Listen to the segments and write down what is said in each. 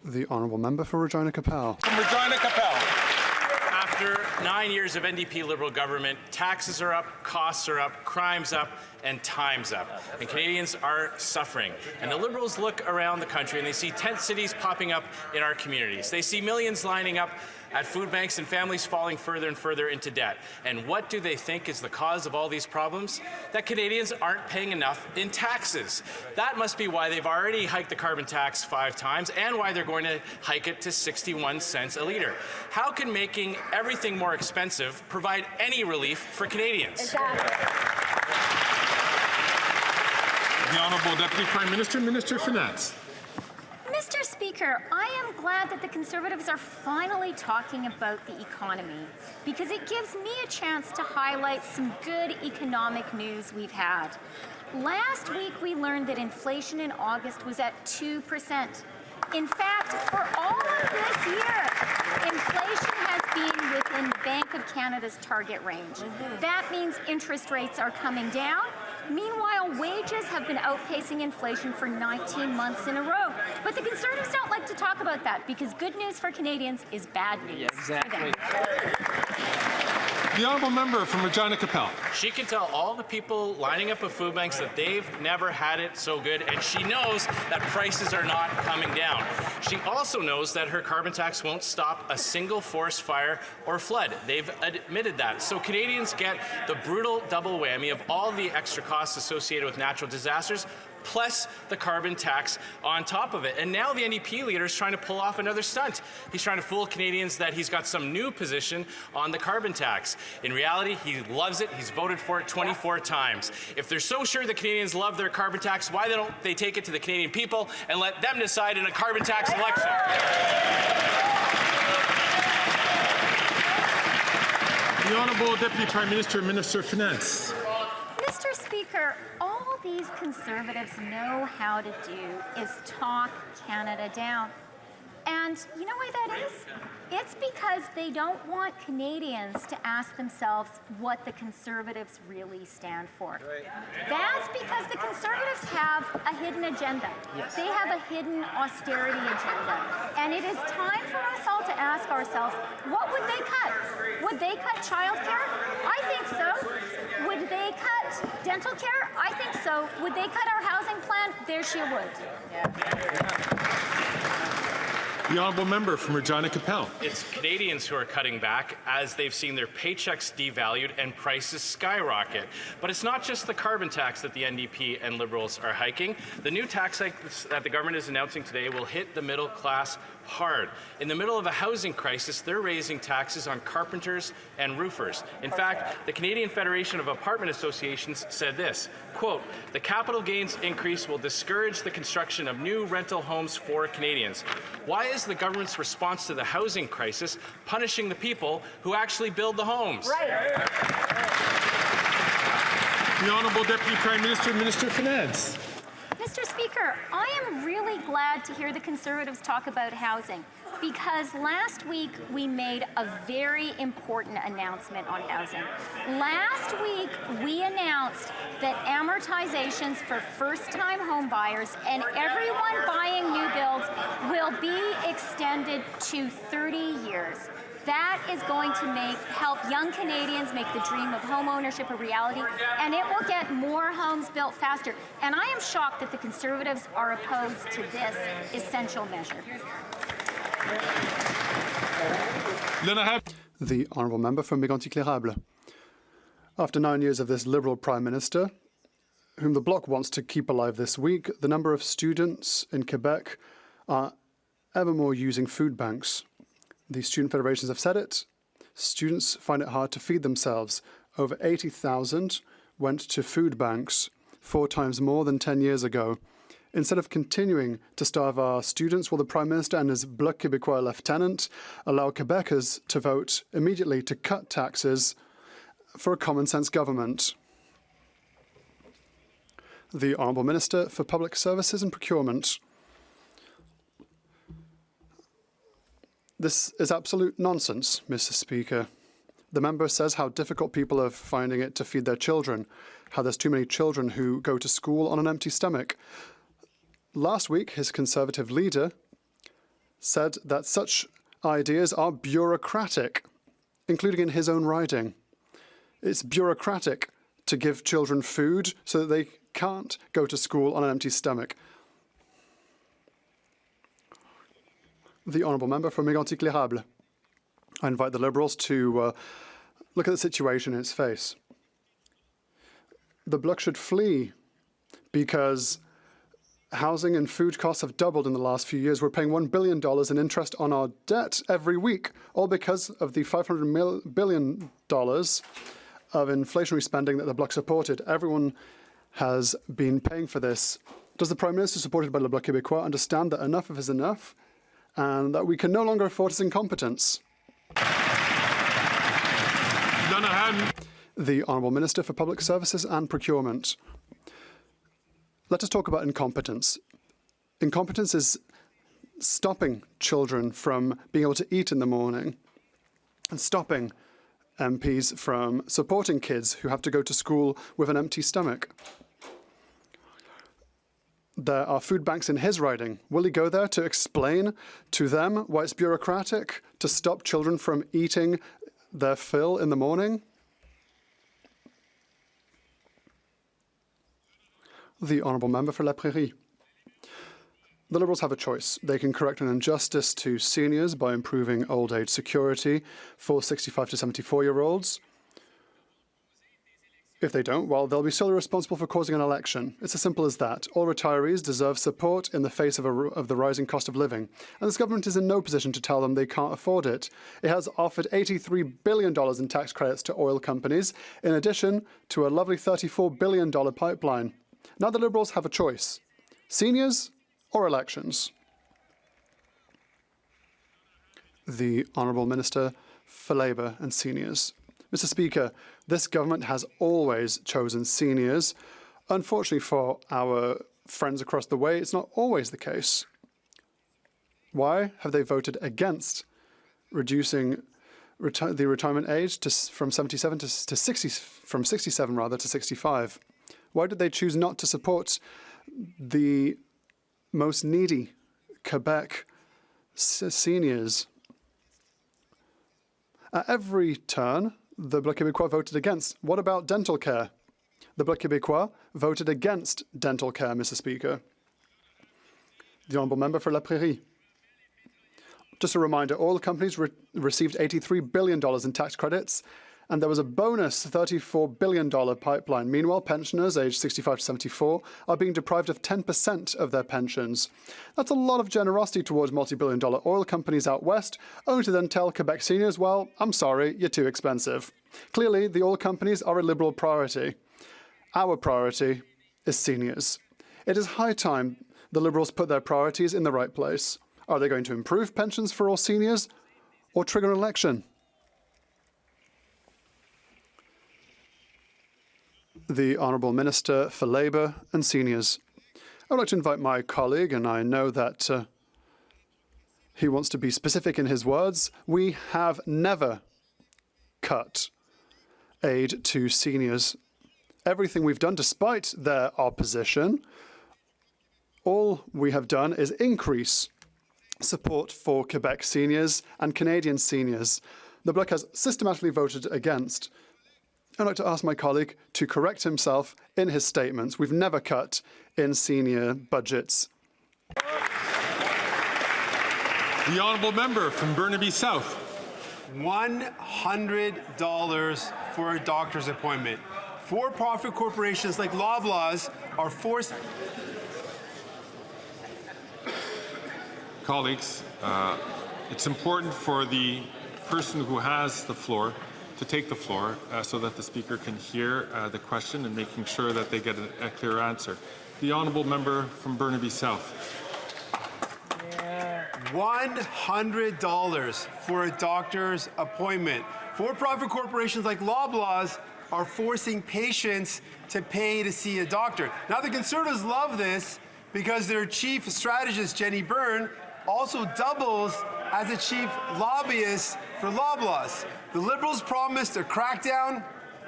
The Honourable Member for Regina Capel. From Regina Capel. After 9 years of NDP Liberal government, taxes are up, costs are up, crime's up, and time's up. And Canadians are suffering. And the Liberals look around the country and they see tent cities popping up in our communities. They see millions lining up at food banks and families falling further and further into debt. And what do they think is the cause of all these problems? That Canadians aren't paying enough in taxes. That must be why they've already hiked the carbon tax 5 times and why they're going to hike it to 61 cents a litre. How can making everything more expensive provide any relief for Canadians? The Honourable Deputy Prime Minister, Minister of Finance. Mr. Speaker, I am glad that the Conservatives are finally talking about the economy because it gives me a chance to highlight some good economic news we've had. Last week, we learned that inflation in August was at 2%. In fact, for all of this year, inflation has been within the Bank of Canada's target range. That means interest rates are coming down. Meanwhile, wages have been outpacing inflation for 19 months in a row. But the Conservatives don't like to talk about that because good news for Canadians is bad news. Yeah, exactly. The Honourable Member from Regina Capel. She can tell all the people lining up at food banks that they've never had it so good, and she knows that prices are not coming down. She also knows that her carbon tax won't stop a single forest fire or flood. They've admitted that. So Canadians get the brutal double whammy of all the extra costs associated with natural disasters, plus the carbon tax on top of it. And now the NDP leader is trying to pull off another stunt. He's trying to fool Canadians that he's got some new position on the carbon tax. In reality, he loves it. He's voted for it 24 times. If they're so sure that Canadians love their carbon tax, why don't they take it to the Canadian people and let them decide in a carbon tax election? The Honourable Deputy Prime Minister, Minister of Finance. Mr. Speaker, all these Conservatives know how to do is talk Canada down. And you know why that is? It's because they don't want Canadians to ask themselves what the Conservatives really stand for. That's because the Conservatives have a hidden agenda. Yes. They have a hidden austerity agenda. And it is time for us all to ask ourselves, what would they cut? Would they cut childcare? I think so. Would they cut dental care? I think so. Would they cut our housing plan? There she would. The Honourable Member from Regina Capel. It's Canadians who are cutting back as they've seen their paychecks devalued and prices skyrocket. But it's not just the carbon tax that the NDP and Liberals are hiking. The new tax hike that the government is announcing today will hit the middle class hard. In the middle of a housing crisis, they're raising taxes on carpenters and roofers. In fact, the Canadian Federation of Apartment Associations said this, quote, "The capital gains increase will discourage the construction of new rental homes for Canadians." Why is the government's response to the housing crisis punishing the people who actually build the homes? Right. The Honourable Deputy Prime Minister, Minister of Finance. Mr. Speaker, I am really glad to hear the Conservatives talk about housing because last week we made a very important announcement on housing. Last week we announced that amortizations for first-time home buyers and everyone buying new builds will be extended to 30 years. That is going to help young Canadians make the dream of home ownership a reality, and it will get more homes built faster. And I am shocked that the Conservatives are opposed to this essential measure. The Honourable Member from Mégantic-L'Érable. After 9 years of this Liberal Prime Minister, whom the Bloc wants to keep alive this week, the number of students in Quebec are ever more using food banks. The student federations have said it. Students find it hard to feed themselves. Over 80,000 went to food banks, 4 times more than 10 years ago. Instead of continuing to starve our students, will the Prime Minister and his Bloc Québécois lieutenant allow Quebecers to vote immediately to cut taxes for a common-sense government? The Honourable Minister for Public Services and Procurement. This is absolute nonsense, Mr. Speaker. The member says how difficult people are finding it to feed their children, how there's too many children who go to school on an empty stomach. last week, his Conservative leader said that such ideas are bureaucratic, including in his own riding. It's bureaucratic to give children food so that they can't go to school on an empty stomach. The Honourable Member for Mégantic-L'Érable. I invite the Liberals to look at the situation in its face. The Bloc should flee because housing and food costs have doubled in the last few years. We're paying $1 billion in interest on our debt every week, all because of the $500 billion of inflationary spending that the Bloc supported. Everyone has been paying for this. Does the Prime Minister, supported by Le Bloc Québécois, understand that enough is enough and that we can no longer afford his incompetence? The Honourable Minister for Public Services and Procurement. Let us talk about incompetence. Incompetence is stopping children from being able to eat in the morning and stopping MPs from supporting kids who have to go to school with an empty stomach. There are food banks in his riding. Will he go there to explain to them why it's bureaucratic to stop children from eating their fill in the morning? The Honourable Member for La Prairie. The Liberals have a choice. They can correct an injustice to seniors by improving old age security for 65 to 74-year-olds. If they don't, well, they'll be solely responsible for causing an election. It's as simple as that. All retirees deserve support in the face of the rising cost of living. And this government is in no position to tell them they can't afford it. It has offered $83 billion in tax credits to oil companies, in addition to a lovely $34 billion pipeline. Now the Liberals have a choice. Seniors or elections? The Honourable Minister for Labour and Seniors. Mr. Speaker, this government has always chosen seniors. Unfortunately for our friends across the way, it's not always the case. Why have they voted against reducing the retirement age from 67 to 60, from 67 rather to 65? Why did they choose not to support the most needy Quebec seniors? At every turn, the Bloc Québécois voted against. What about dental care? The Bloc Québécois voted against dental care, Mr. Speaker. The Honourable Member for La Prairie. Just a reminder, oil companies received $83 billion in tax credits, and there was a bonus $34 billion pipeline. Meanwhile, pensioners aged 65 to 74 are being deprived of 10% of their pensions. That's a lot of generosity towards multi-billion-dollar oil companies out west, only to then tell Quebec seniors, well, I'm sorry, you're too expensive. Clearly, the oil companies are a Liberal priority. Our priority is seniors. It is high time the Liberals put their priorities in the right place. Are they going to improve pensions for all seniors or trigger an election? The Honourable Minister for Labour and Seniors. I would like to invite my colleague, and I know that he wants to be specific in his words. We have never cut aid to seniors. Everything we've done, despite their opposition, all we have done is increase support for Quebec seniors and Canadian seniors. The Bloc has systematically voted against. I'd like to ask my colleague to correct himself in his statements. We've never cut in senior budgets. The Honourable Member from Burnaby South. $100 for a doctor's appointment. For-profit corporations like Loblaws are forced... Colleagues, it's important for the person who has the floor to take the floor so that the Speaker can hear the question and making sure that they get a clear answer. The Honourable Member from Burnaby South. $100 for a doctor's appointment. For-profit corporations like Loblaws are forcing patients to pay to see a doctor. Now, the Conservatives love this because their chief strategist, Jenny Byrne, also doubles as a chief lobbyist for Loblaws. The Liberals promised a crackdown.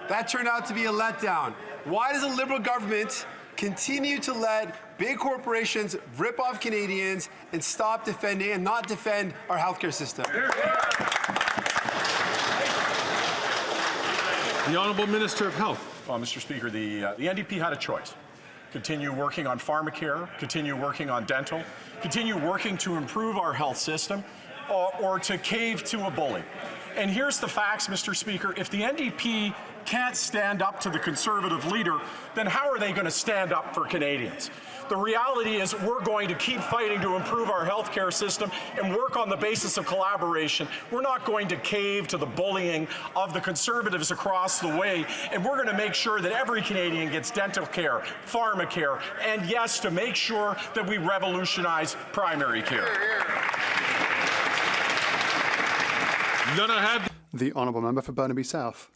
That turned out to be a letdown. Why does a Liberal government continue to let big corporations rip off Canadians and stop defending and not defend our healthcare system. The Honourable Minister of Health. Well, Mr. Speaker, the NDP had a choice. Continue working on pharmacare, continue working on dental, continue working to improve our health system, or to cave to a bully. And here's the facts, Mr. Speaker. If the NDP can't stand up to the Conservative leader, then how are they going to stand up for Canadians? The reality is we're going to keep fighting to improve our healthcare system and work on the basis of collaboration. We're not going to cave to the bullying of the Conservatives across the way, and we're going to make sure that every Canadian gets dental care, pharmacare, and yes, to make sure that we revolutionize primary care. The Honourable Member for Burnaby South.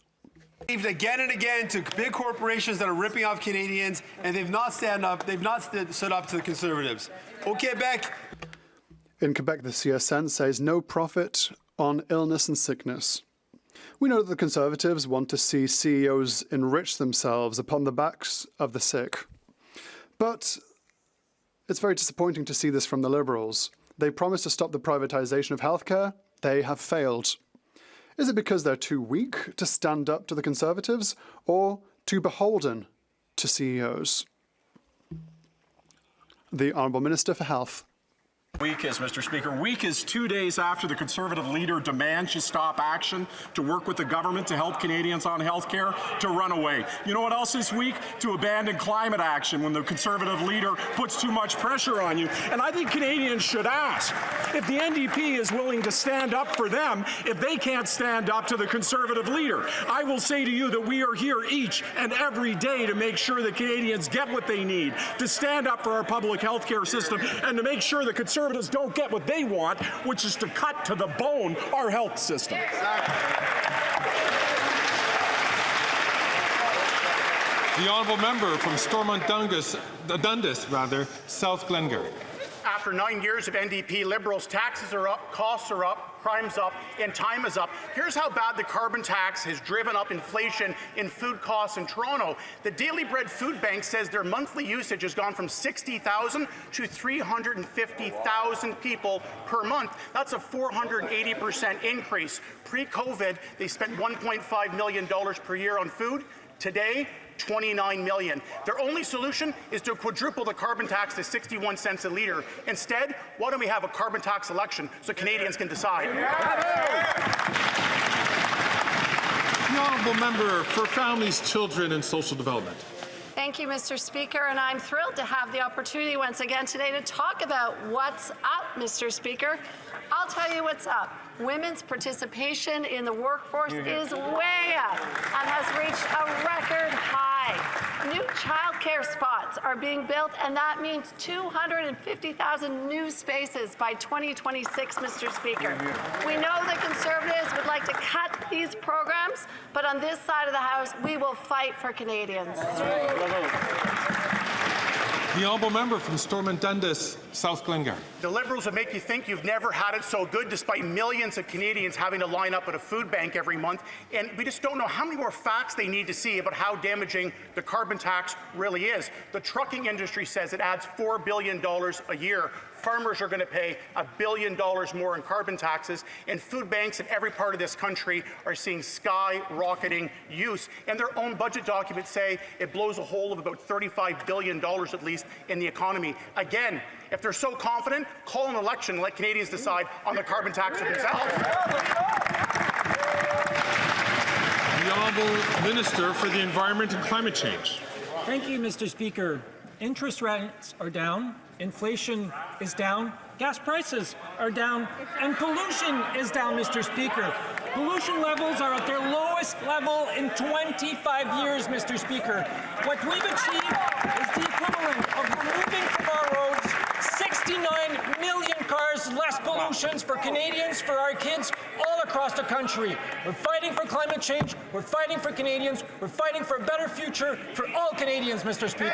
Again and again to big corporations that are ripping off Canadians, and they've not stood up to the Conservatives. Au Quebec. In Quebec, the CSN says no profit on illness and sickness. We know that the Conservatives want to see CEOs enrich themselves upon the backs of the sick. But it's very disappointing to see this from the Liberals. They promised to stop the privatisation of healthcare. They have failed. Is it because they're too weak to stand up to the Conservatives, or too beholden to CEOs? The Honourable Minister for Health. Week is, Mr. Speaker, week is 2 days after the Conservative leader demands you stop action to work with the government to help Canadians on health care to run away. You know what else is weak? To abandon climate action when the Conservative leader puts too much pressure on you. And I think Canadians should ask if the NDP is willing to stand up for them if they can't stand up to the Conservative leader. I will say to you that we are here each and every day to make sure that Canadians get what they need, to stand up for our public health care system, and to make sure that Conservatives don't get what they want, which is to cut to the bone our health system. The Honourable Member from Stormont Dundas, South Glengarry. After 9 years of NDP Liberals, taxes are up, costs are up, crime's up, and time is up. Here's how bad the carbon tax has driven up inflation in food costs in Toronto. The Daily Bread Food Bank says their monthly usage has gone from 60,000 to 350,000 people per month. That's a 480% increase. Pre-COVID, they spent $1.5 million per year on food. Today, $29 million. Their only solution is to quadruple the carbon tax to 61 cents a litre. Instead, why don't we have a carbon tax election so Canadians can decide? The Honourable Member for Families, Children and Social Development. Thank you, Mr. Speaker, and I'm thrilled to have the opportunity once again today to talk about what's up, Mr. Speaker. I'll tell you what's up. Women's participation in the workforce is way up and has reached a record high. New childcare spots are being built, and that means 250,000 new spaces by 2026, Mr. Speaker. We know the Conservatives would like to cut these programs, but on this side of the House, we will fight for Canadians. The Honourable Member from Stormont Dundas, South Glengarry. The Liberals will make you think you've never had it so good, despite millions of Canadians having to line up at a food bank every month. And we just don't know how many more facts they need to see about how damaging the carbon tax really is. The trucking industry says it adds $4 billion a year. Farmers are going to pay $1 billion more in carbon taxes, and food banks in every part of this country are seeing skyrocketing use. And their own budget documents say it blows a hole of about $35 billion at least in the economy. Again, if they're so confident, call an election and let Canadians decide on the carbon tax for themselves. The Honourable Minister for the Environment and Climate Change. Thank you, Mr. Speaker. Interest rates are down, inflation is down, gas prices are down, and pollution is down, Mr. Speaker. Pollution levels are at their lowest level in 25 years, Mr. Speaker. What we've achieved is the equivalent of removing from our roads 69 million cars less pollutions for Canadians, for our kids, all across the country. We're fighting for climate change, we're fighting for Canadians, we're fighting for a better future for all Canadians, Mr. Speaker.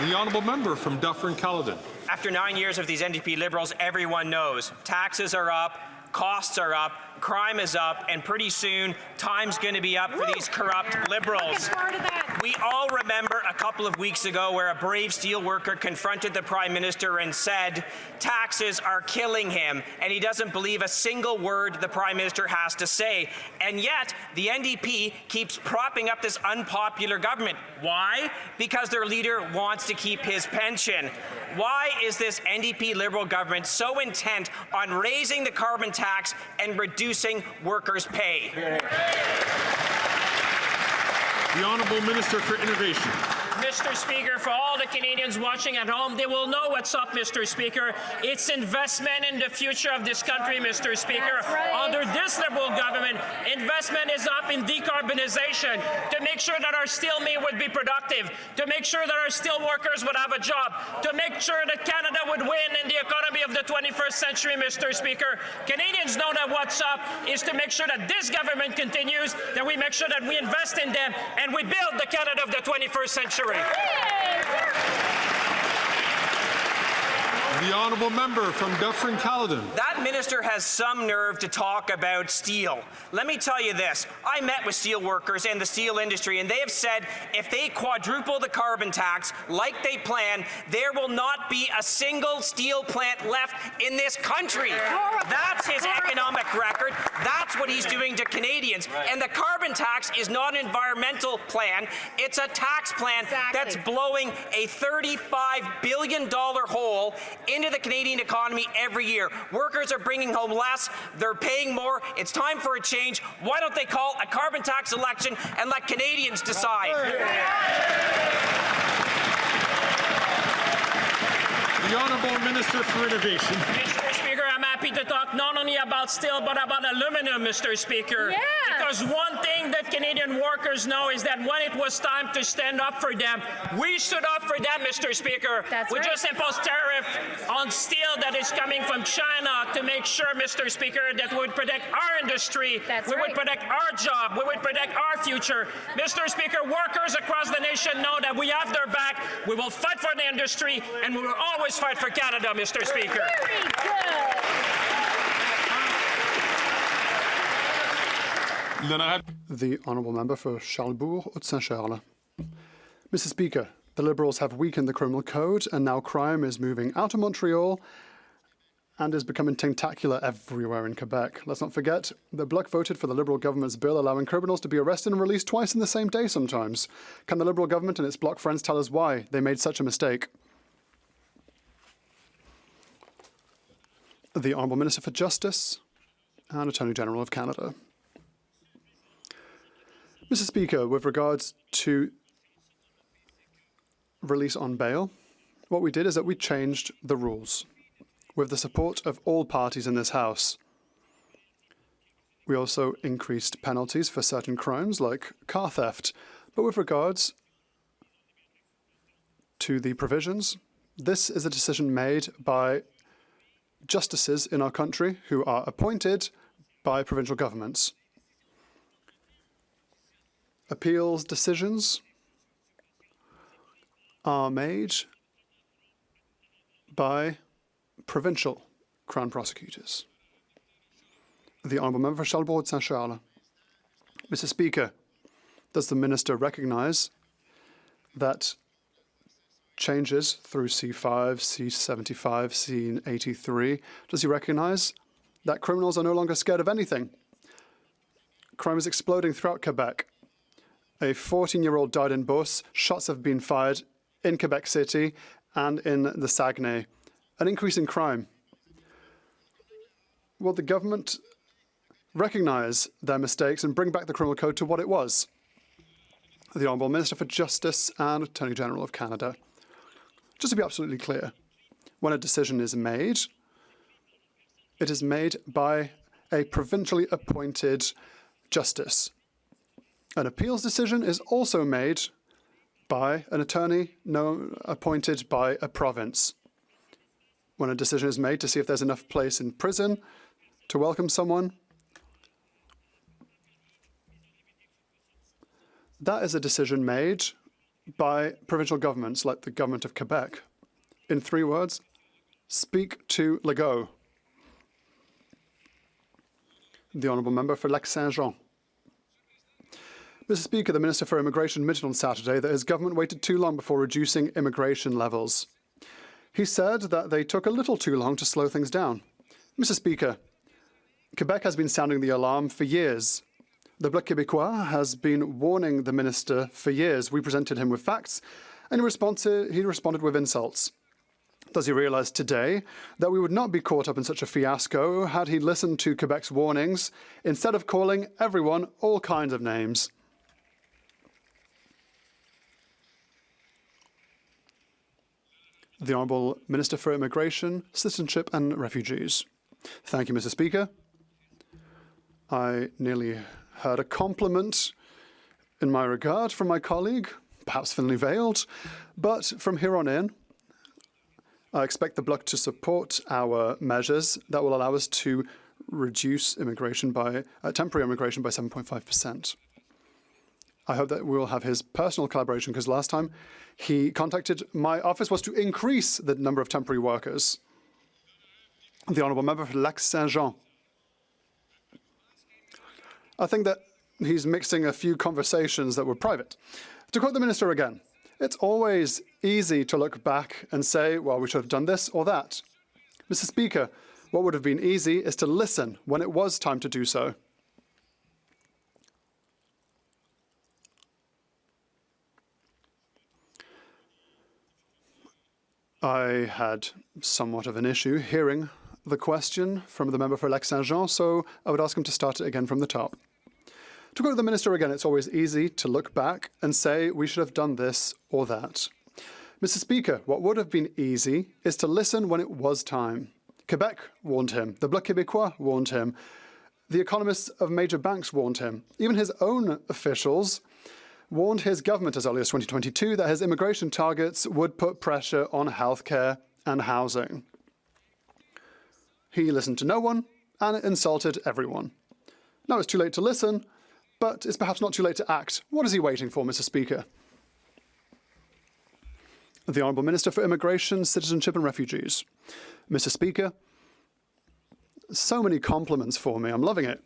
The Honourable Member from Dufferin-Caledon. After 9 years of these NDP Liberals, everyone knows taxes are up, costs are up, crime is up, and pretty soon time's going to be up for these corrupt Liberals. We all remember a couple of weeks ago where a brave steelworker confronted the Prime Minister and said taxes are killing him, and he doesn't believe a single word the Prime Minister has to say. And yet, the NDP keeps propping up this unpopular government. Why? Because their leader wants to keep his pension. Why is this NDP Liberal government so intent on raising the carbon tax and reducing workers' pay? The Honourable Minister for Innovation. Mr. Speaker, for all the Canadians watching at home, they will know what's up, Mr. Speaker. It's investment in the future of this country, Mr. Speaker. Right. Under this Liberal government, investment is up in decarbonization to make sure that our steel mill would be productive, to make sure that our steel workers would have a job, to make sure that Canada would win in the economy of the 21st century, Mr. Speaker. Canadians know that what's up is to make sure that this government continues, that we make sure that we invest in them, and we build the Canada of the 21st century. The Honourable Member from Dufferin-Caledon. That minister has some nerve to talk about steel. Let me tell you this. I met with steel workers in the steel industry, and they have said if they quadruple the carbon tax like they plan, there will not be a single steel plant left in this country. That's his economic record. That's what he's doing to Canadians. And the carbon tax is not an environmental plan. It's a tax plan that's blowing a $35 billion hole into the Canadian economy every year. Workers are bringing home less, they're paying more. It's time for a change. Why don't they call a carbon tax election and let Canadians decide? The Honourable Minister for Innovation. Mr. Speaker, I'm happy to talk not only about steel but about aluminum, Mr. Speaker. Yes. Because one thing that Canadian workers know is that when it was time to stand up for them, we stood up for them, Mr. Speaker. That's we right. just imposed tariff on steel that is coming from China to make sure, Mr. Speaker, that we would protect our industry. That's we right. would protect our job. We would protect our future. Mr. Speaker, workers across the nation know that we have their back. We will fight for the industry, and we will always fight for Canada, Mr. Speaker. Very good. The Honourable Member for Charlesbourg-Haute-Saint-Charles. Mr. Speaker, the Liberals have weakened the criminal code, and now crime is moving out of Montreal and is becoming tentacular everywhere in Quebec. Let's not forget, the Bloc voted for the Liberal government's bill allowing criminals to be arrested and released twice in the same day sometimes. Can the Liberal government and its Bloc friends tell us why they made such a mistake? The Honourable Minister for Justice and Attorney General of Canada. Mr. Speaker, with regards to release on bail, what we did is that we changed the rules with the support of all parties in this House. We also increased penalties for certain crimes like car theft. But with regards to the provisions, this is a decision made by justices in our country who are appointed by provincial governments. Appeals decisions are made by provincial Crown prosecutors. The Honourable Member for Charlesbourg-Saint-Charles. Mr. Speaker, does the Minister recognise that changes through C5, C75, C83, does he recognise that criminals are no longer scared of anything? Crime is exploding throughout Quebec. A 14-year-old died in Beauce. Shots have been fired in Quebec City and in the Saguenay. An increase in crime. Will the government recognise their mistakes and bring back the criminal code to what it was? The Honourable Minister for Justice and Attorney General of Canada. Just to be absolutely clear, when a decision is made, it is made by a provincially appointed justice. An appeals decision is also made by an attorney appointed by a province. When a decision is made to see if there's enough place in prison to welcome someone, that is a decision made by provincial governments like the government of Quebec. In 3 words, speak to Legault. The Honourable Member for Lac-Saint-Jean. Mr. Speaker, the Minister for Immigration admitted on Saturday that his government waited too long before reducing immigration levels. He said that they took a little too long to slow things down. Mr. Speaker, Quebec has been sounding the alarm for years. The Bloc Québécois has been warning the minister for years. We presented him with facts, and he responded with insults. Does he realise today that we would not be caught up in such a fiasco had he listened to Quebec's warnings instead of calling everyone all kinds of names? The Honourable Minister for Immigration, Citizenship and Refugees. Thank you, Mr. Speaker. I nearly heard a compliment in my regard from my colleague, perhaps thinly veiled, but from here on in, I expect the Bloc to support our measures that will allow us to reduce immigration by temporary immigration by 7.5%. I hope that we will have his personal collaboration, because last time he contacted my office was to increase the number of temporary workers. The Honourable Member for Lac-Saint-Jean. I think that he's mixing a few conversations that were private. To quote the Minister again, it's always easy to look back and say, well, we should have done this or that. Mr. Speaker, what would have been easy is to listen when it was time to do so. I had somewhat of an issue hearing the question from the member for Lac-Saint-Jean, so I would ask him to start it again from the top. To quote the Minister again, it's always easy to look back and say we should have done this or that. Mr. Speaker, what would have been easy is to listen when it was time. Quebec warned him. The Bloc Québécois warned him. The economists of major banks warned him. Even his own officials warned his government as early as 2022 that his immigration targets would put pressure on healthcare and housing. He listened to no one and insulted everyone. Now it's too late to listen, but it's perhaps not too late to act. What is he waiting for, Mr. Speaker? The Honourable Minister for Immigration, Citizenship and Refugees. Mr. Speaker, so many compliments for me. I'm loving it.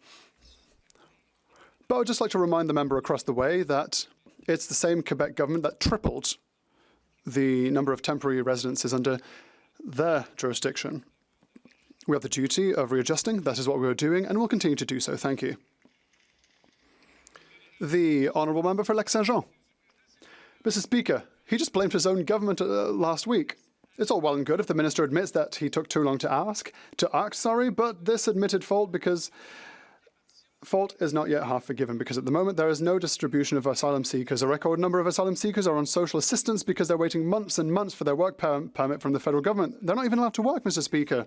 But I would just like to remind the member across the way that it's the same Quebec government that tripled the number of temporary residences under their jurisdiction. We have the duty of readjusting. That is what we are doing, and we'll continue to do so. Thank you. The Honourable Member for Lac-Saint-Jean. Mr. Speaker, he just blamed his own government last week. It's all well and good if the minister admits that he took too long to act, but this admitted fault is not yet half forgiven, because at the moment there is no distribution of asylum seekers. A record number of asylum seekers are on social assistance because they're waiting months and months for their work permit from the federal government. They're not even allowed to work, Mr. Speaker.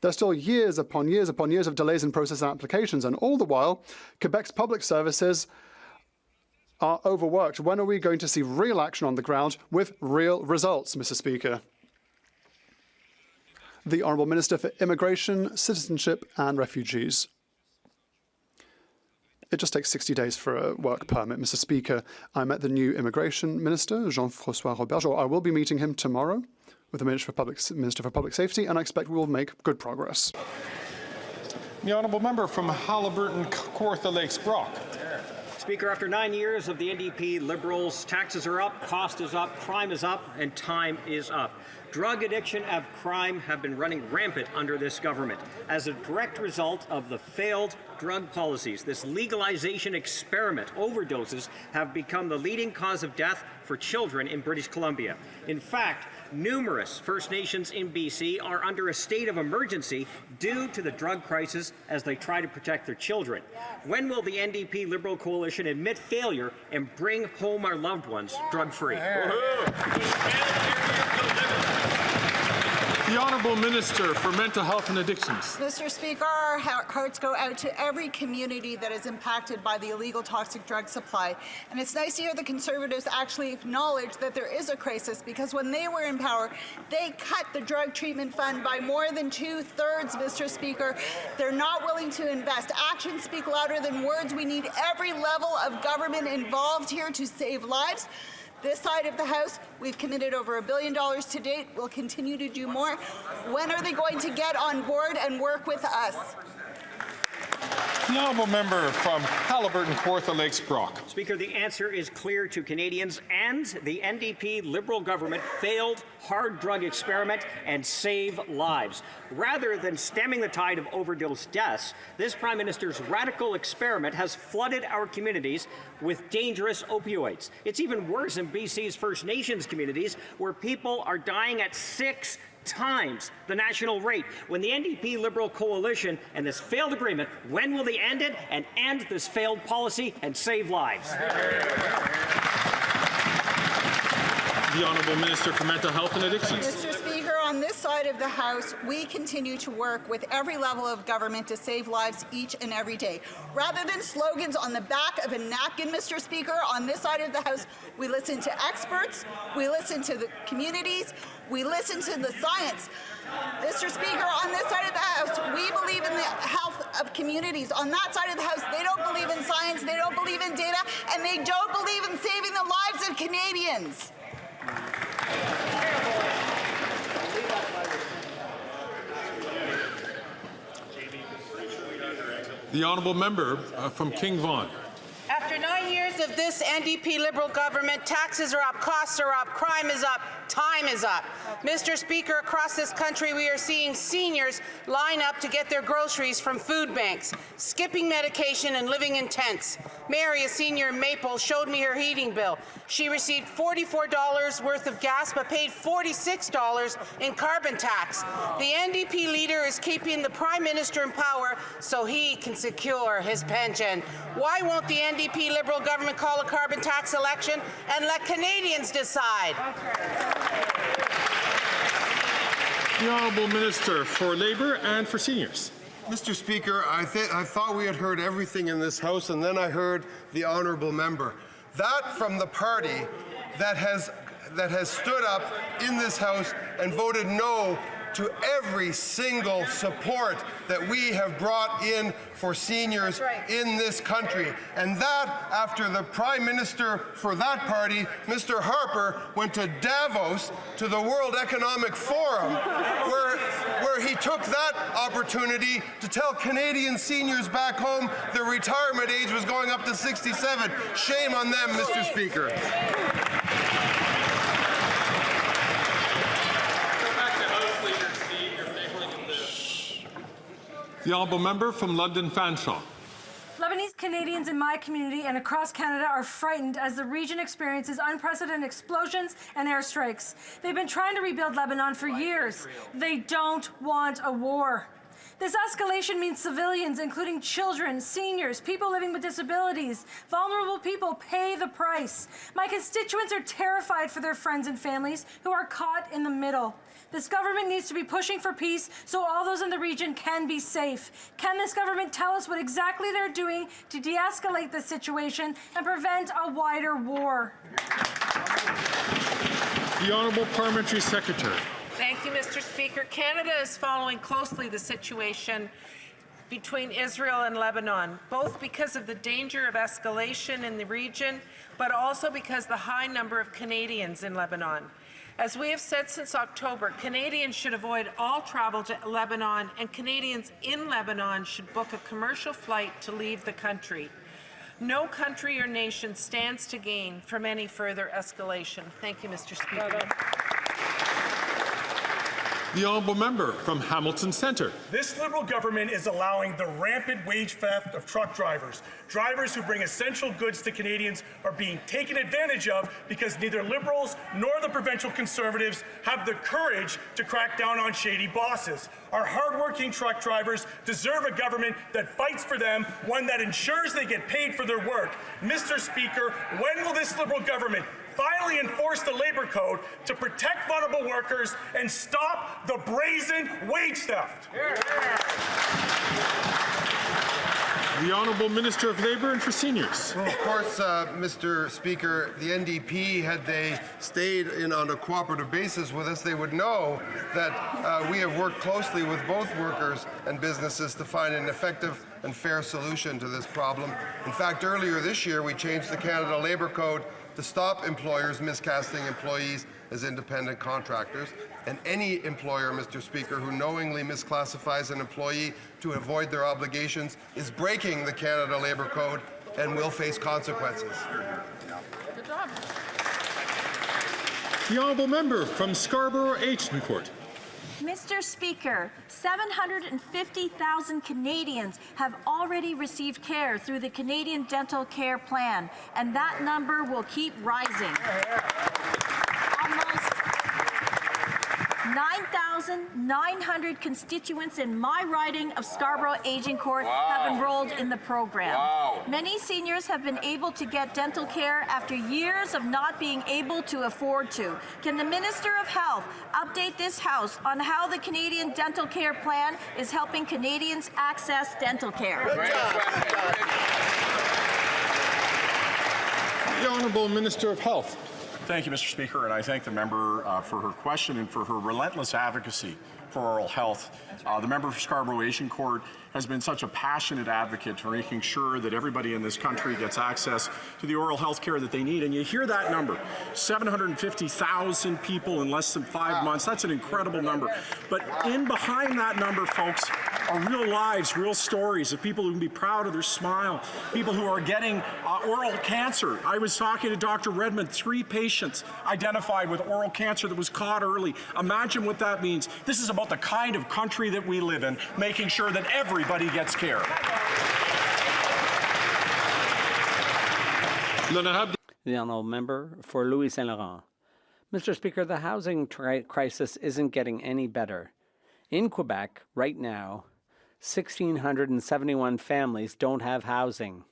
There's still years upon years upon years of delays in processing applications, and all the while, Quebec's public services are overworked. When are we going to see real action on the ground with real results, Mr. Speaker? The Honourable Minister for Immigration, Citizenship and Refugees. It just takes 60 days for a work permit, Mr. Speaker. I met the new Immigration Minister, Jean-François Roberge, or I will be meeting him tomorrow with the Minister for Public Safety, and I expect we will make good progress. The Honourable Member from Haliburton, Kawartha Lakes, Brock. Speaker, after 9 years of the NDP Liberals, taxes are up, cost is up, crime is up, and time is up. Drug addiction and crime have been running rampant under this government. As a direct result of the failed drug policies, this legalization experiment, overdoses have become the leading cause of death for children in British Columbia. In fact, numerous First Nations in BC are under a state of emergency due to the drug crisis as they try to protect their children. When will the NDP Liberal coalition admit failure and bring home our loved ones drug-free? The Honourable Minister for Mental Health and Addictions. Mr. Speaker, our hearts go out to every community that is impacted by the illegal toxic drug supply. And it's nice to hear the Conservatives actually acknowledge that there is a crisis, because when they were in power, they cut the drug treatment fund by more than 2/3, Mr. Speaker. They're not willing to invest. Actions speak louder than words. We need every level of government involved here to save lives. This side of the House, we've committed over $1 billion to date. We'll continue to do more. When are they going to get on board and work with us? The honourable member from Haliburton, Kawartha Lakes, Brock. Speaker, the answer is clear to Canadians, and the NDP Liberal government failed hard drug experiment and save lives. Rather than stemming the tide of overdose deaths, this Prime Minister's radical experiment has flooded our communities with dangerous opioids. It's even worse in BC's First Nations communities, where people are dying at 6 times the national rate. When the NDP Liberal coalition and this failed agreement, when will they end it and end this failed policy and save lives? The Honourable Minister for Mental Health and Addictions. Mr. Speaker, on this side of the House, we continue to work with every level of government to save lives each and every day. Rather than slogans on the back of a napkin, Mr. Speaker, on this side of the House, we listen to experts, we listen to the communities, we listen to the science. Mr. Speaker, on this side of the House, we believe in the health of communities. On that side of the House, they don't believe in science, they don't believe in data, and they don't believe in saving the lives of Canadians. The honourable member from King Vaughan. After 9 years of this NDP Liberal government, taxes are up, costs are up, crime is up, time is up. Mr. Speaker, across this country we are seeing seniors line up to get their groceries from food banks, skipping medication and living in tents. Mary, a senior in Maple, showed me her heating bill. She received $44 worth of gas but paid $46 in carbon tax. The NDP leader is keeping the Prime Minister in power so he can secure his pension. Why won't the NDP Liberal government call a carbon tax election and let Canadians decide? The Honourable Minister for Labour and for Seniors. Mr. Speaker, I thought we had heard everything in this House, and then I heard the honourable member. That from the party that has stood up in this House and voted no to every single support that we have brought in for seniors in this country. And that after the Prime Minister for that party, Mr. Harper, went to Davos to the World Economic Forum where he took that opportunity to tell Canadian seniors back home their retirement age was going up to 67. Shame on them, Mr. Speaker. The honourable member from London Fanshawe. Lebanese Canadians in my community and across Canada are frightened as the region experiences unprecedented explosions and airstrikes. They've been trying to rebuild Lebanon for years. They don't want a war. This escalation means civilians, including children, seniors, people living with disabilities, vulnerable people pay the price. My constituents are terrified for their friends and families who are caught in the middle. This government needs to be pushing for peace so all those in the region can be safe. Can this government tell us what exactly they're doing to de-escalate the situation and prevent a wider war? The Honourable Parliamentary Secretary. Thank you, Mr. Speaker. Canada is following closely the situation between Israel and Lebanon, both because of the danger of escalation in the region, but also because the high number of Canadians in Lebanon. As we have said since October, Canadians should avoid all travel to Lebanon, and Canadians in Lebanon should book a commercial flight to leave the country. No country or nation stands to gain from any further escalation. Thank you, Mr. Speaker. The honourable member from Hamilton Centre. This Liberal government is allowing the rampant wage theft of truck drivers. Drivers who bring essential goods to Canadians are being taken advantage of because neither Liberals nor the provincial Conservatives have the courage to crack down on shady bosses. Our hardworking truck drivers deserve a government that fights for them, one that ensures they get paid for their work. Mr. Speaker, when will this Liberal government finally enforce the Labour Code to protect vulnerable workers and stop the brazen wage theft? The Honourable Minister of Labour and for Seniors. Well, of course, Mr. Speaker, the NDP, had they stayed in on a cooperative basis with us, they would know that we have worked closely with both workers and businesses to find an effective and fair solution to this problem. In fact, earlier this year, we changed the Canada Labour Code to stop employers miscasting employees as independent contractors. And any employer, Mr. Speaker, who knowingly misclassifies an employee to avoid their obligations is breaking the Canada Labour Code and will face consequences. Good job. The honourable member from Scarborough-Agincourt. Mr. Speaker, 750,000 Canadians have already received care through the Canadian Dental Care Plan, and that number will keep rising. Almost 9,900 constituents in my riding of Scarborough-Agincourt have enrolled in the program. Many seniors have been able to get dental care after years of not being able to afford to. Can the Minister of Health update this House on how the Canadian Dental Care Plan is helping Canadians access dental care? The Honourable Minister of Health. Thank you, Mr. Speaker, and I thank the member for her question and for her relentless advocacy for oral health. The member for Scarborough-Agincourt has been such a passionate advocate for making sure that everybody in this country gets access to the oral health care that they need. And you hear that number, 750,000 people in less than 5 months. That's an incredible number. But in behind that number, folks, are real lives, real stories of people who can be proud of their smile, people who are getting oral cancer. I was talking to Dr. Redmond, 3 patients identified with oral cancer that was caught early. Imagine what that means. This is about the kind of country that we live in, making sure that everybody gets care. The honourable member for Louis Saint Laurent. Mr. Speaker, the housing crisis isn't getting any better. In Quebec, right now, 1,671 families don't have housing.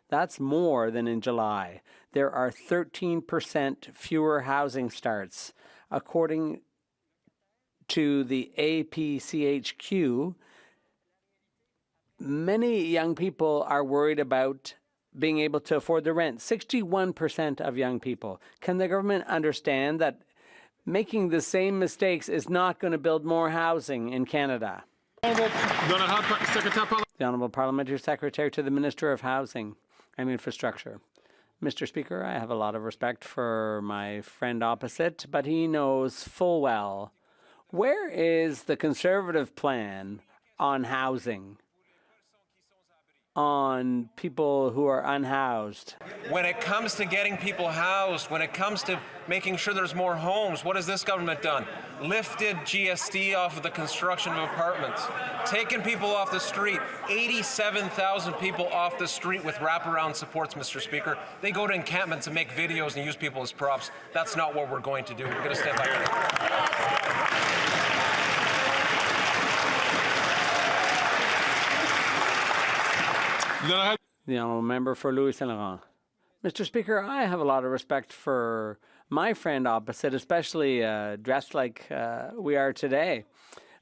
That's more than in July. There are 13% fewer housing starts. According to the APCHQ, many young people are worried about being able to afford the rent. 61% of young people. Can the government understand that making the same mistakes is not going to build more housing in Canada? The Honourable Parliamentary Secretary to the Minister of Housing and Infrastructure. Mr. Speaker, I have a lot of respect for my friend opposite, but he knows full well, where is the Conservative plan on housing, on people who are unhoused? When it comes to getting people housed, when it comes to making sure there's more homes, what has this government done? Lifted GST off of the construction of apartments, taken people off the street, 87,000 people off the street with wraparound supports, Mr. Speaker. They go to encampments and make videos and use people as props. That's not what we're going to do. We're going to stand by The honourable member for Louis Saint Laurent. Mr. Speaker, I have a lot of respect for my friend opposite, especially dressed like we are today.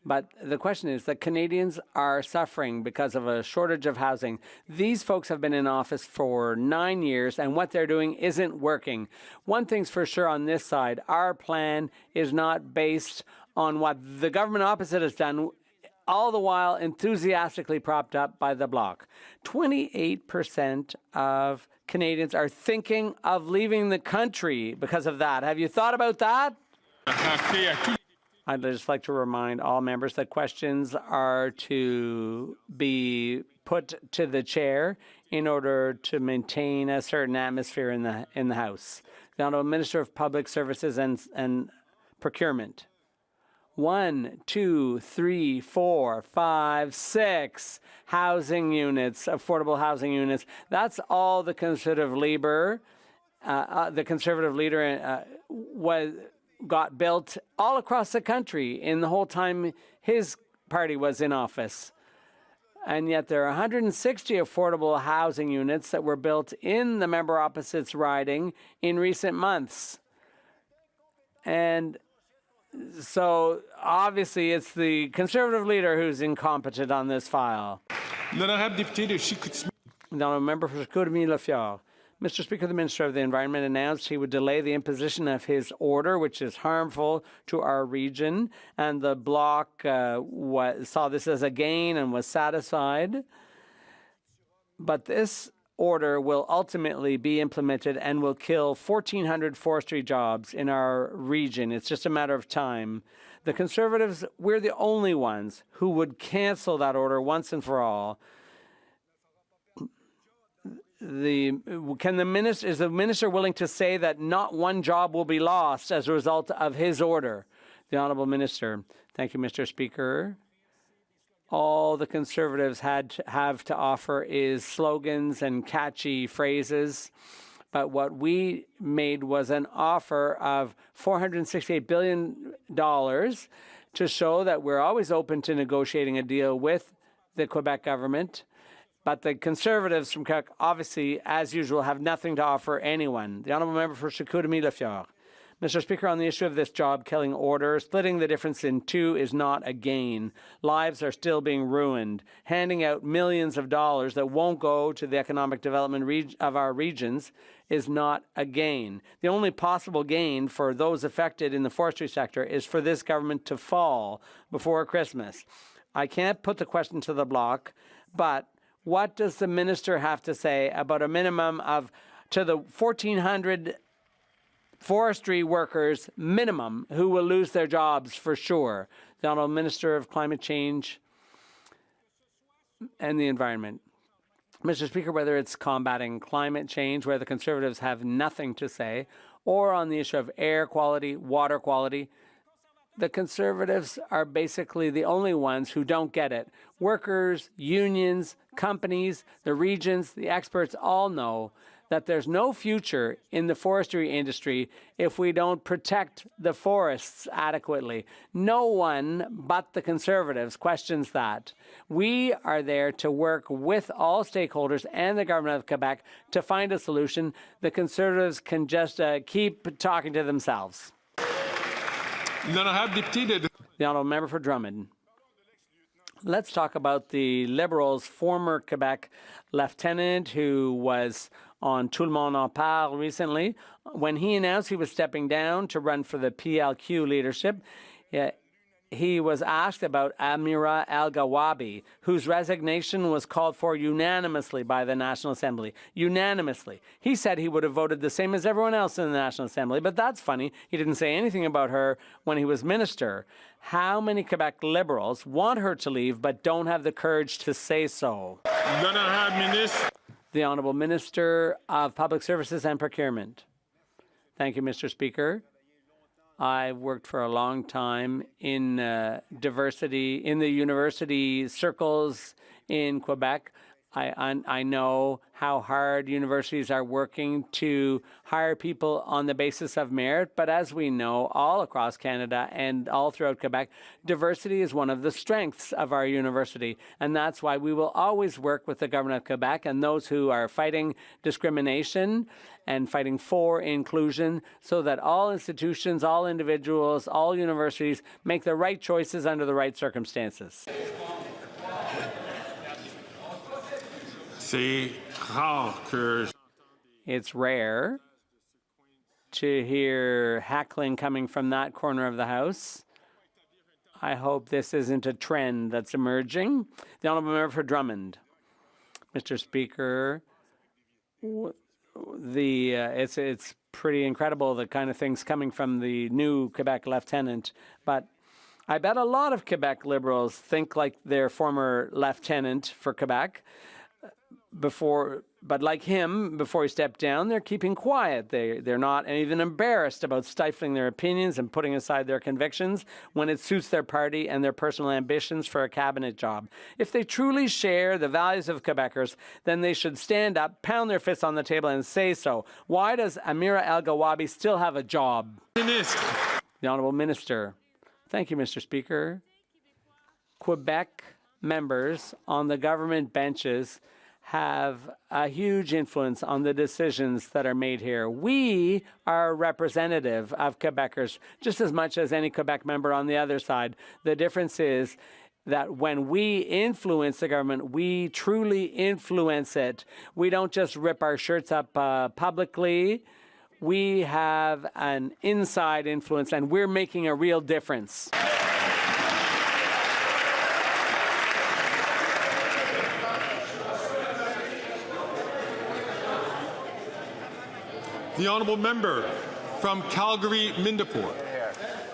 But the question is that Canadians are suffering because of a shortage of housing. These folks have been in office for 9 years, and what they're doing isn't working. One thing's for sure on this side, our plan is not based on what the government opposite has done, all the while enthusiastically propped up by the Bloc. 28% of Canadians are thinking of leaving the country because of that. Have you thought about that? I'd just like to remind all members that questions are to be put to the chair in order to maintain a certain atmosphere in the House. The Honourable Minister of Public Services and Procurement. 1, 2, 3, 4, 5, 6 housing units, affordable housing units. That's all the Conservative leader got built all across the country in the whole time his party was in office. And yet there are 160 affordable housing units that were built in the member opposite's riding in recent months. And so obviously it's the Conservative leader who's incompetent on this file. The honourable member for Chicoutimi-Lafitte. Mr. Speaker, the Minister of the Environment announced he would delay the imposition of his order, which is harmful to our region, and the Bloc saw this as a gain and was satisfied. But this order will ultimately be implemented and will kill 1,400 forestry jobs in our region. It's just a matter of time. The Conservatives, we're the only ones who would cancel that order once and for all. Is the minister willing to say that not one job will be lost as a result of his order? The Honourable Minister. Thank you, Mr. Speaker. All the Conservatives have to offer is slogans and catchy phrases. But what we made was an offer of $468 billion to show that we're always open to negotiating a deal with the Quebec government. But the Conservatives from Quebec, obviously, as usual, have nothing to offer anyone. The Honourable Member for Chicoutimi-Leflore. Mr. Speaker, on the issue of this job-killing order, splitting the difference in two is not a gain. Lives are still being ruined. Handing out millions of dollars that won't go to the economic development of our regions is not a gain. The only possible gain for those affected in the forestry sector is for this government to fall before Christmas. I can't put the question to the bloc, but what does the minister have to say about a minimum of, to the 1,400 forestry workers minimum who will lose their jobs for sure? The Honourable Minister of Climate Change and the Environment. Mr. Speaker, whether it's combating climate change, where the Conservatives have nothing to say, or on the issue of air quality, water quality, the Conservatives are basically the only ones who don't get it. Workers, unions, companies, the regions, the experts all know that there's no future in the forestry industry if we don't protect the forests adequately. No one but the Conservatives questions that. We are there to work with all stakeholders and the government of Quebec to find a solution. The Conservatives can just keep talking to themselves. The Honourable Member for Drummond. Let's talk about the Liberals' former Quebec lieutenant who was on Tout le monde en parle recently. When he announced he was stepping down to run for the PLQ leadership, he was asked about Amira El-Gawabi, whose resignation was called for unanimously by the National Assembly. Unanimously. He said he would have voted the same as everyone else in the National Assembly, but that's funny. He didn't say anything about her when he was minister. How many Quebec Liberals want her to leave but don't have the courage to say so? The Honourable Minister of Public Services and Procurement. Thank you, Mr. Speaker. I've worked for a long time in diversity, in the university circles in Quebec. I know how hard universities are working to hire people on the basis of merit, but as we know, all across Canada and all throughout Quebec, diversity is one of the strengths of our university, and that's why we will always work with the government of Quebec and those who are fighting discrimination and fighting for inclusion so that all institutions, all individuals, all universities make the right choices under the right circumstances. It's rare to hear heckling coming from that corner of the House. I hope this isn't a trend that's emerging. The Honourable Member for Drummond. Mr. Speaker, it's pretty incredible the kind of things coming from the new Quebec lieutenant, but I bet a lot of Quebec Liberals think like their former lieutenant for Quebec. But like him, before he stepped down, they're keeping quiet. They're not even embarrassed about stifling their opinions and putting aside their convictions when it suits their party and their personal ambitions for a cabinet job. If they truly share the values of Quebecers, then they should stand up, pound their fists on the table and say so. Why does Amira El-Gawabi still have a job? The Honourable Minister. Thank you, Mr. Speaker. Quebec members on the government benches have a huge influence on the decisions that are made here. We are representative of Quebecers just as much as any Quebec member on the other side. The difference is that when we influence the government, we truly influence it. We don't just rip our shirts up publicly. We have an inside influence, and we're making a real difference. The honourable member from Calgary-Mindapore.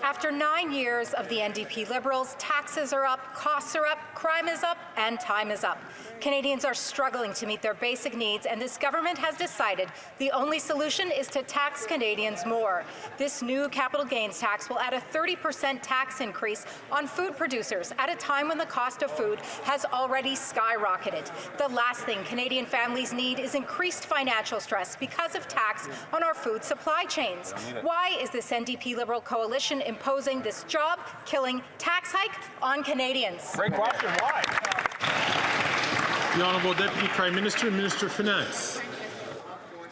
After 9 years of the NDP Liberals, taxes are up, costs are up, crime is up, and time is up. Canadians are struggling to meet their basic needs, and this government has decided the only solution is to tax Canadians more. This new capital gains tax will add a 30% tax increase on food producers at a time when the cost of food has already skyrocketed. The last thing Canadian families need is increased financial stress because of tax on our food supply chains. Why is this NDP Liberal coalition imposing this job-killing tax hike on Canadians? Great question. Why? The Honourable Deputy Prime Minister and Minister of Finance.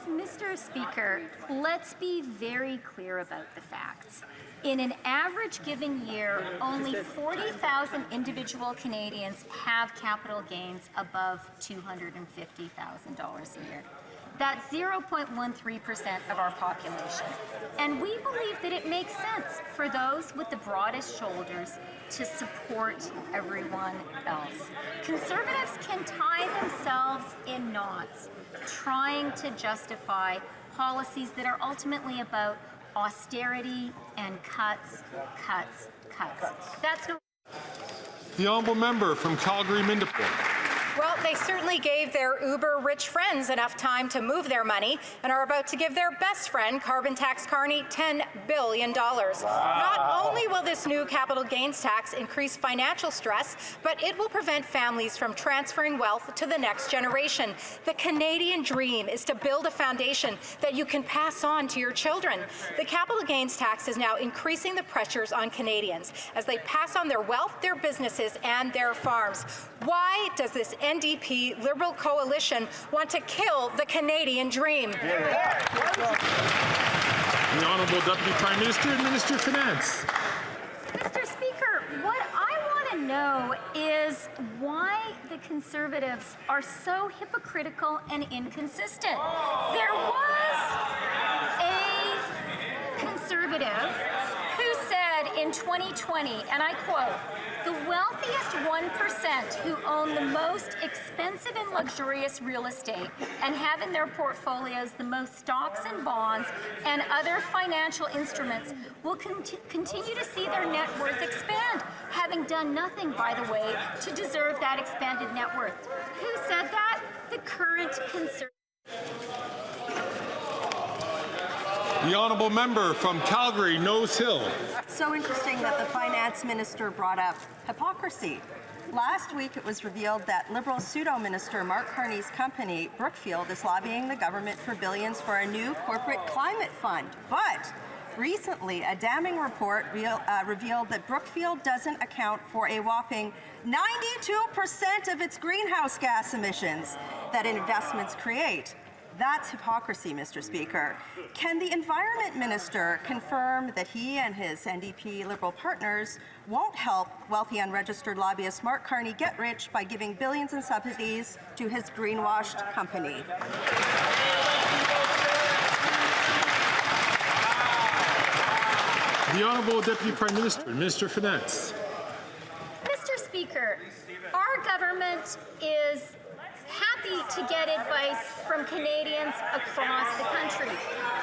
Mr. Speaker, let's be very clear about the facts. In an average given year, only 40,000 individual Canadians have capital gains above $250,000 a year. That's 0.13% of our population. And we believe that it makes sense for those with the broadest shoulders to support everyone else. Conservatives can tie themselves in knots, trying to justify policies that are ultimately about austerity and cuts. That's not. The honourable member from Calgary-Mindapore. Well, they certainly gave their uber-rich friends enough time to move their money and are about to give their best friend, carbon tax Carney, $10 billion. Not only will this new capital gains tax increase financial stress, but it will prevent families from transferring wealth to the next generation. The Canadian dream is to build a foundation that you can pass on to your children. The capital gains tax is now increasing the pressures on Canadians as they pass on their wealth, their businesses, and their farms. Why does this NDP Liberal coalition want to kill the Canadian dream? The Honourable Deputy Prime Minister and Minister of Finance. Mr. Speaker, what I want to know is why the Conservatives are so hypocritical and inconsistent. There was a Conservative who said in 2020, and I quote, "The wealthiest 1% who own the most expensive and luxurious real estate and have in their portfolios the most stocks and bonds and other financial instruments will continue to see their net worth expand, having done nothing, by the way, to deserve that expanded net worth." Who said that? The current Conservative. The honourable member from Calgary, Nose Hill. So interesting that the finance minister brought up hypocrisy. Last week it was revealed that Liberal pseudo-minister Mark Carney's company, Brookfield, is lobbying the government for billions for a new corporate climate fund. But recently, a damning report revealed that Brookfield doesn't account for a whopping 92% of its greenhouse gas emissions that investments create. That's hypocrisy, Mr. Speaker. Can the Environment Minister confirm that he and his NDP Liberal partners won't help wealthy unregistered lobbyist Mark Carney get rich by giving billions in subsidies to his greenwashed company? The Honourable Deputy Prime Minister and Minister of Finance. Mr. Speaker, our government is happy to get advice from Canadians across the country.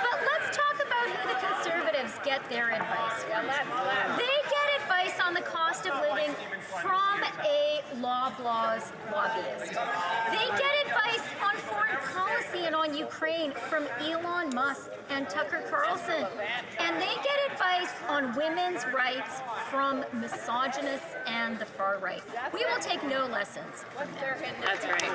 But let's talk about who the Conservatives get their advice from. They get advice on the cost of living from a Loblaws lobbyist. They get advice on foreign policy and on Ukraine from Elon Musk and Tucker Carlson. And they get advice on women's rights from misogynists and the far right. We will take no lessons from them. That's right.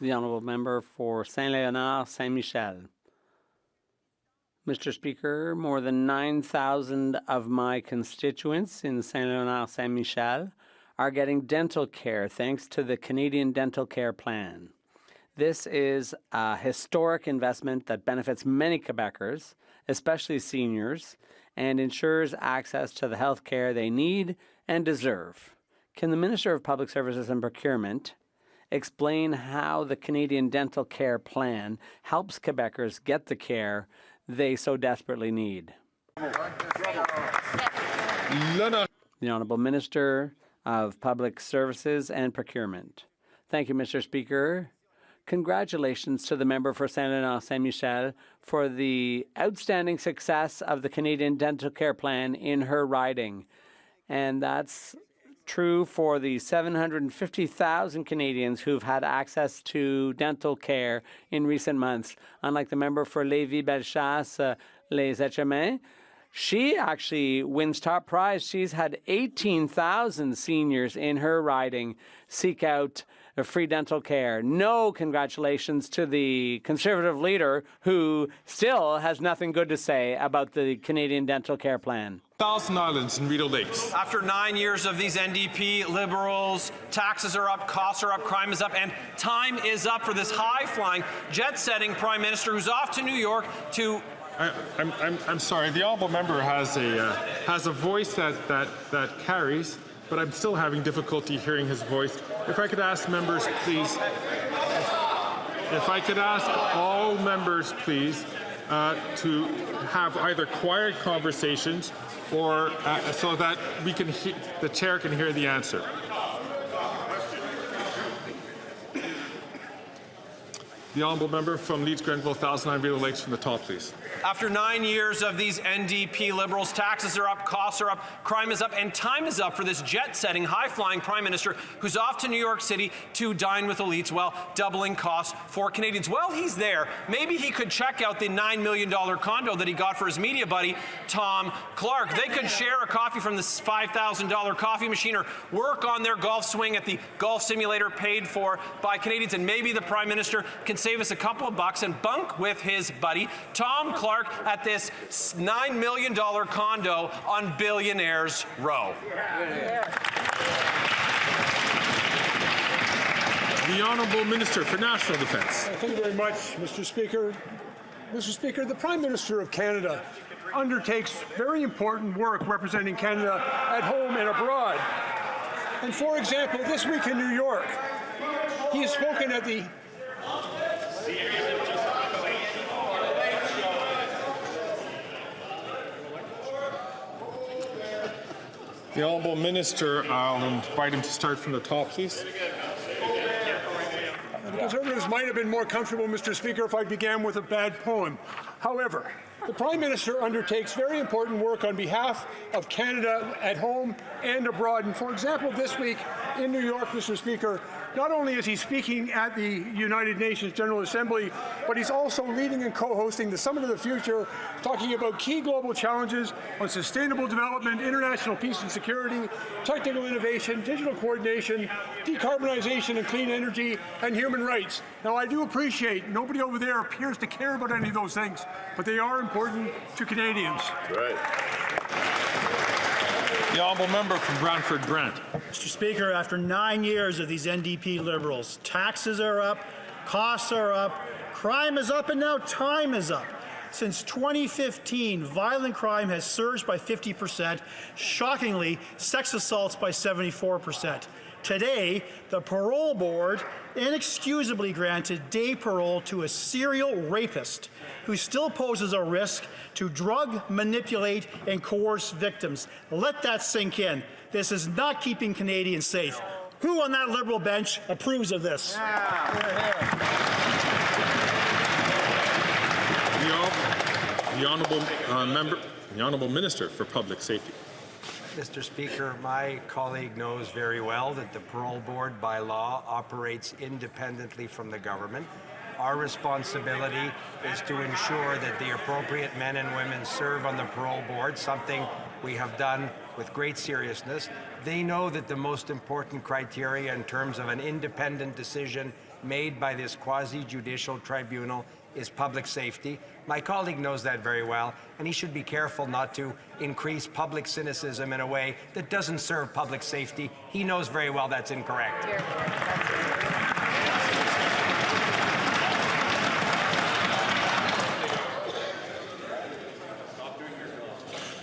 The Honourable Member for Saint-Léonard, Saint-Michel. Mr. Speaker, more than 9,000 of my constituents in Saint-Léonard, Saint-Michel are getting dental care thanks to the Canadian Dental Care Plan. This is a historic investment that benefits many Quebecers, especially seniors, and ensures access to the health care they need and deserve. Can the Minister of Public Services and Procurement explain how the Canadian Dental Care Plan helps Quebecers get the care they so desperately need? The Honourable Minister of Public Services and Procurement. Thank you, Mr. Speaker. congratulations to the member for Saint-Léonard Saint-Michel for the outstanding success of the Canadian Dental Care Plan in her riding. And that's true for the 750,000 Canadians who've had access to dental care in recent months. Unlike the member for Lévis-Bellechasse, Les Etchemins, she actually wins top prize. She's had 18,000 seniors in her riding seek out free dental care. No congratulations to the Conservative leader who still has nothing good to say about the Canadian Dental Care Plan. Thousand Islands and Rideau Lakes. After 9 years of these NDP Liberals, taxes are up, costs are up, crime is up, and time is up for this high-flying, jet-setting Prime Minister who's off to New York to... I'm sorry. The honourable member has a voice that carries, but I'm still having difficulty hearing his voice. If I could ask members, please. If I could ask all members, please, to have either quiet conversations or so that we can the chair can hear the answer. The honourable member from Leeds Grenville, 1009 Rideau Lakes, from the top, please. After 9 years of these NDP Liberals, taxes are up, costs are up, crime is up, and time is up for this jet-setting, high-flying Prime Minister who's off to New York City to dine with elites while doubling costs for Canadians. While he's there, maybe he could check out the $9 million condo that he got for his media buddy, Tom Clark. They could share a coffee from this $5,000 coffee machine or work on their golf swing at the golf simulator paid for by Canadians, and maybe the Prime Minister can save us a couple of bucks and bunk with his buddy, Tom Clark, at this $9 million condo on Billionaires Row. The Honourable Minister for National Defence. Thank you very much, Mr. Speaker. Mr. Speaker, the Prime Minister of Canada undertakes very important work representing Canada at home and abroad. And for example, this week in New York, he has spoken at the The Honourable Minister, I'll invite him to start from the top, please. The Conservatives might have been more comfortable, Mr. Speaker, if I began with a bad poem. However, the Prime Minister undertakes very important work on behalf of Canada at home and abroad. And for example, this week in New York, Mr. Speaker, not only is he speaking at the United Nations General Assembly, but he's also leading and co-hosting the Summit of the Future, talking about key global challenges on sustainable development, international peace and security, technical innovation, digital coordination, decarbonization and clean energy, and human rights. Now, I do appreciate nobody over there appears to care about any of those things, but they are important to Canadians. Right. The honourable member from Brantford Brant. Mr. Speaker, after 9 years of these NDP Liberals, taxes are up, costs are up, crime is up, and now time is up. Since 2015, violent crime has surged by 50%, shockingly, sex assaults by 74%. Today, the parole board inexcusably granted day parole to a serial rapist who still poses a risk to drug, manipulate, and coerce victims. Let that sink in. This is not keeping Canadians safe. Who on that Liberal bench approves of this? The Honourable Minister for Public Safety. Mr. Speaker, my colleague knows very well that the parole board by law operates independently from the government. Our responsibility is to ensure that the appropriate men and women serve on the parole board, something we have done with great seriousness. They know that the most important criteria in terms of an independent decision made by this quasi-judicial tribunal is public safety. My colleague knows that very well, and he should be careful not to increase public cynicism in a way that doesn't serve public safety. He knows very well that's incorrect.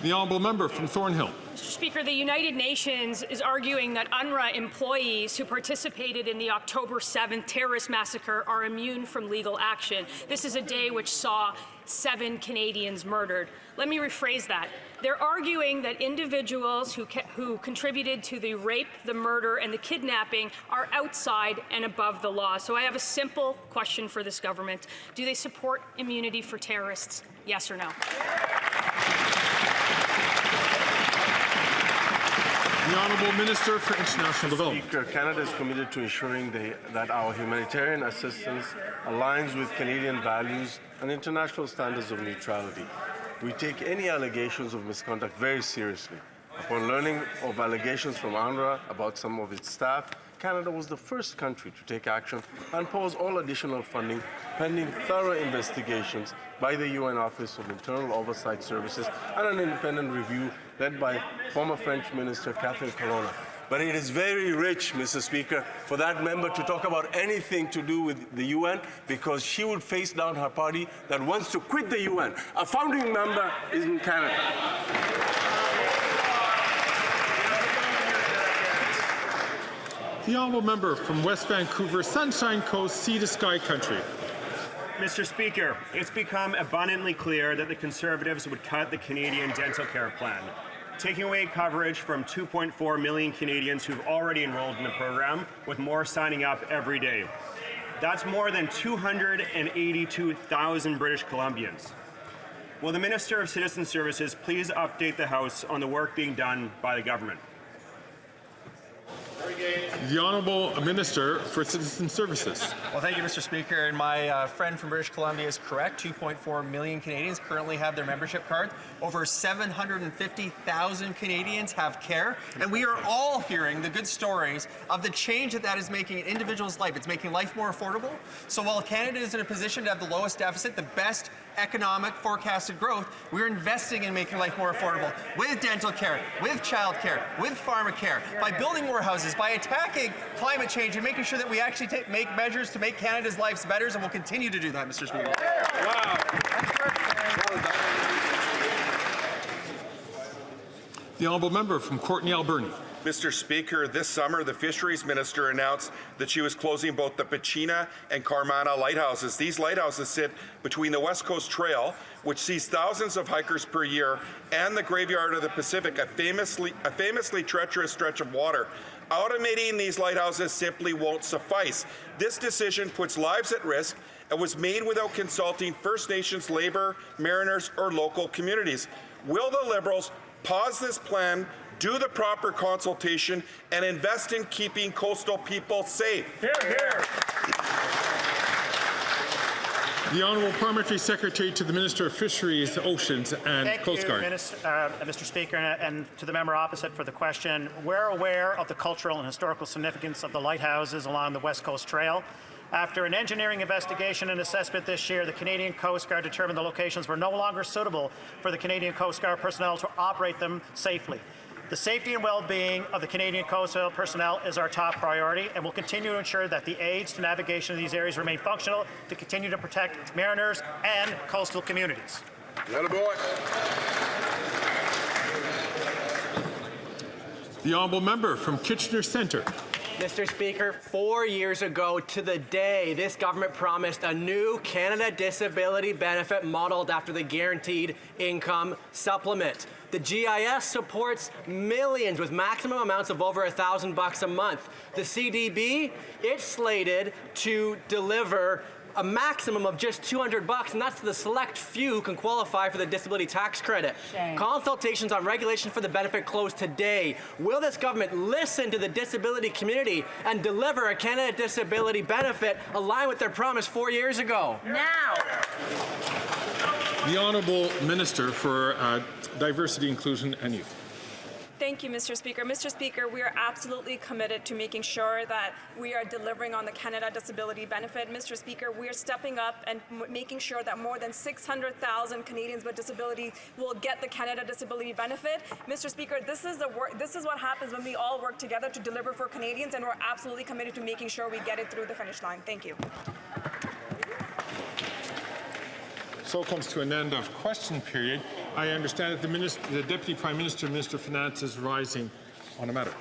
The honourable member from Thornhill. Mr. Speaker, the United Nations is arguing that UNRWA employees who participated in the October 7th terrorist massacre are immune from legal action. This is a day which saw 7 Canadians murdered. Let me rephrase that. They're arguing that individuals who contributed to the rape, the murder, and the kidnapping are outside and above the law. So I have a simple question for this government. Do they support immunity for terrorists? Yes or no? The Honourable Minister for International Development. Speaker, Canada is committed to ensuring that our humanitarian assistance aligns with Canadian values and international standards of neutrality. We take any allegations of misconduct very seriously. Upon learning of allegations from UNRWA about some of its staff, Canada was the first country to take action and pause all additional funding pending thorough investigations by the UN Office of Internal Oversight Services and an independent review led by former French Minister Catherine Colonna. But it is very rich, Mr. Speaker, for that member to talk about anything to do with the UN, because she would face down her party that wants to quit the UN. A founding member is in Canada. The honourable member from West Vancouver, Sunshine Coast, Sea to Sky Country. Mr. Speaker, it's become abundantly clear that the Conservatives would cut the Canadian dental care plan, taking away coverage from 2.4 million Canadians who've already enrolled in the program, with more signing up every day. That's more than 282,000 British Columbians. Will the Minister of Citizen Services please update the House on the work being done by the government? The Honourable Minister for Citizen Services. Well, thank you, Mr. Speaker. And my friend from British Columbia is correct. 2.4 million Canadians currently have their membership card. Over 750,000 Canadians have care. And we are all hearing the good stories of the change that is making an individual's life. It's making life more affordable. So while Canada is in a position to have the lowest deficit, the best economic forecasted growth, we're investing in making life more affordable with dental care, with child care, with pharmacare, by building more houses, by attacking climate change and making sure that we actually make measures to make Canada's lives better, and we'll continue to do that, Mr. Speaker. Wow. The honourable member from Courtenay, Alberni. Mr. Speaker, this summer the Fisheries Minister announced that she was closing both the Pachina and Carmana lighthouses. These lighthouses sit between the West Coast Trail, which sees thousands of hikers per year, and the Graveyard of the Pacific, a famously treacherous stretch of water. Automating these lighthouses simply won't suffice. This decision puts lives at risk and was made without consulting First Nations, Labour, Mariners, or local communities. Will the Liberals pause this plan, do the proper consultation, and invest in keeping coastal people safe? Hear, hear. The Honourable Parliamentary Secretary to the Minister of Fisheries, Oceans and Coast Guard. Mr. Speaker, and to the member opposite for the question. We're aware of the cultural and historical significance of the lighthouses along the West Coast Trail. After an engineering investigation and assessment this year, the Canadian Coast Guard determined the locations were no longer suitable for the Canadian Coast Guard personnel to operate them safely. The safety and well-being of the Canadian Coast Guard personnel is our top priority, and we'll continue to ensure that the aids to navigation of these areas remain functional to continue to protect mariners and coastal communities. The honourable member from Kitchener Centre. Mr. Speaker, 4 years ago to the day, this government promised a new Canada Disability benefit modeled after the Guaranteed Income Supplement. The GIS supports millions with maximum amounts of over $1,000 a month. The CDB, it's slated to deliver a maximum of just $200, and that's the select few who can qualify for the disability tax credit. Shame. Consultations on regulation for the benefit close today. Will this government listen to the disability community and deliver a Canada Disability benefit aligned with their promise 4 years ago? Now. The Honourable Minister for Diversity, Inclusion and Youth. Thank you, Mr. Speaker. Mr. Speaker, we are absolutely committed to making sure that we are delivering on the Canada Disability benefit. Mr. Speaker, we are stepping up and making sure that more than 600,000 Canadians with disability will get the Canada Disability benefit. Mr. Speaker, this is what happens when we all work together to deliver for Canadians, and we're absolutely committed to making sure we get it through the finish line. Thank you. So comes to an end of question period. I understand that the Deputy Prime Minister, Minister of Finance, is rising on a matter.